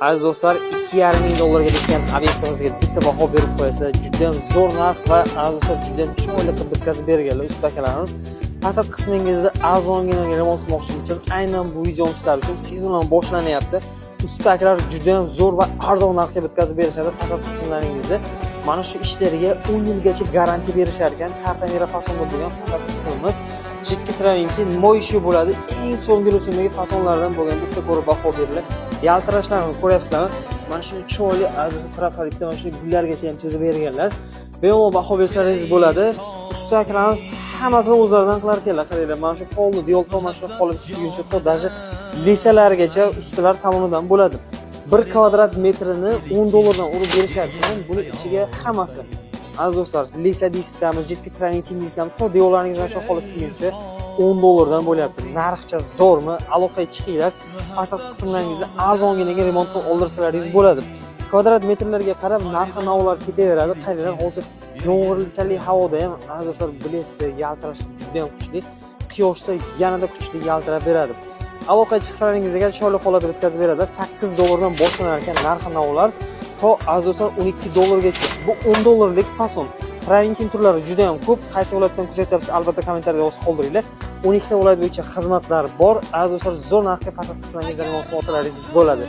Aziz do'stlar, 2,5 ming dollarga ketgan obyektimizga bitta baho berib qo'yasizlar. Juda ham zo'r narx va aziz do'stlar juda ham chiroyli qilib bitkazib berganlar ustakalarimiz. Fasad qismingizda arzongina remont qilmoqchimisiz? Aynan bu videoni sizlar uchun sezon ham boshlanyapti. Ustakalar juda ham zo'r va arzon narxga bitkazib berishadi. Fasad qismlaringizda mana shu ishlarga 10 yilgacha garantiya berishar ekan. Kartamera fasonda bo'lgan fasad qismimiz jiddiy travinti moyishi bo'ladi. Eng so'nggi rusumdagi fasonlardan bo'lgan bitta ko'rib baho beriladi. Yaltirashlarni ko'ryapsizlarmi? Mana shu chiroyli aziz trafaritda mana shu gullargacha ham chizib berganlar. Bemalol baho bersangiz bo'ladi. Usta akalarimiz hammasini o'zlaridan qilar ekanlar. Qaranglar, mana shu polni diolto mana shu qolib ketguncha to даже lisalargacha ustalar tomonidan bo'ladi. 1 kvadrat metrini 10 dollardan urib berishar ekan. Buni ichiga hammasi aziz do'stlar, lisa diskamiz, jiddiy travintin diskamiz, to devorlaringiz mana shu qolib ketguncha 10 dollardan bo'lyapti. Narxcha zo'rmi? Aloqaga chiqinglar. Fasad qismlaringizni arzonginaga remont qilib oldirsalaringiz bo'ladi. Kvadrat metrlarga qarab narx-navolar ketaveradi. Qaranglar, hozir yomg'irchalik havoda ham aziz do'stlar blesk yaltirash juda ham kuchli. Quyoshda yanada kuchli yaltirab beradi. Aloqaga chiqsalaringizga chiroyli holatda bitkazib beradi. 8 dollardan boshlanar ekan narx-navolar. To aziz do'stlar 12 dollargacha. Bu 10 dollarlik fason. Travintin turlari juda ham ko'p. Qaysi viloyatdan kuzatyapsiz? Albatta kommentariyada yozib qoldiringlar. 12 ta viloyat bo'yicha xizmatlar bor. Aziz do'stlar, zo'r narxga fasad qismlaringizda remont qilsalaringiz bo'ladi.